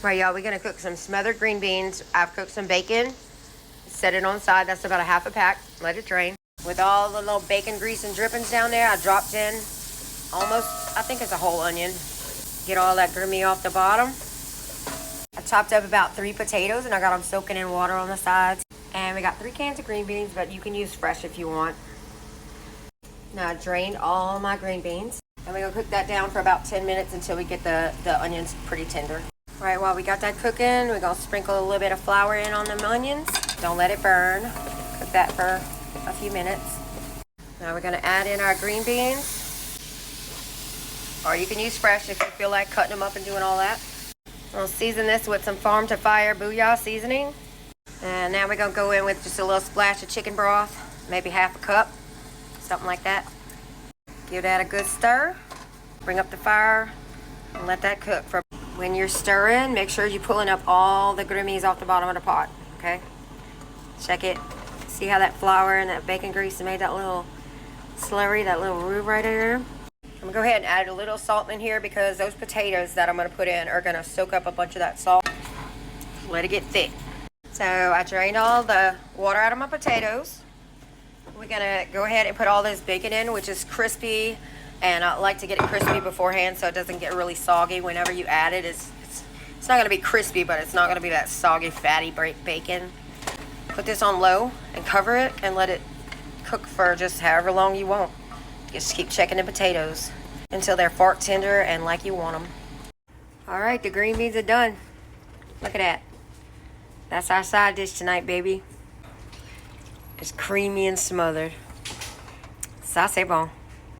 Right, y'all, we're gonna cook some smothered green beans. I've cooked some bacon, set it on the side. That's about a half a pack. Let it drain. With all the little bacon grease and drippings down there, I dropped in almost, I think it's a whole onion. Get all that grimy off the bottom. I chopped up about 3 potatoes and I got them soaking in water on the sides. And we got 3 cans of green beans, but you can use fresh if you want. Now I drained all my green beans. And we're gonna cook that down for about 10 minutes until we get the onions pretty tender. All right, while we got that cooking, we're gonna sprinkle a little bit of flour in on them onions. Don't let it burn. Cook that for a few minutes. Now we're gonna add in our green beans. Or you can use fresh if you feel like cutting them up and doing all that. We'll season this with some Farm to Fire Booyah seasoning. And now we're gonna go in with just a little splash of chicken broth, maybe half a cup, something like that. Give that a good stir. Bring up the fire and let that cook for. When you're stirring, make sure you're pulling up all the grimmies off the bottom of the pot, okay? Check it. See how that flour and that bacon grease made that little slurry, that little roux right there? I'm gonna go ahead and add a little salt in here because those potatoes that I'm gonna put in are gonna soak up a bunch of that salt. Let it get thick. So I drained all the water out of my potatoes. We're gonna go ahead and put all this bacon in, which is crispy. And I like to get it crispy beforehand so it doesn't get really soggy whenever you add it. It's not going to be crispy, but it's not going to be that soggy, fatty bacon. Put this on low and cover it and let it cook for just however long you want. Just keep checking the potatoes until they're fork tender and like you want them. All right, the green beans are done. Look at that. That's our side dish tonight, baby. It's creamy and smothered. Ça, c'est bon.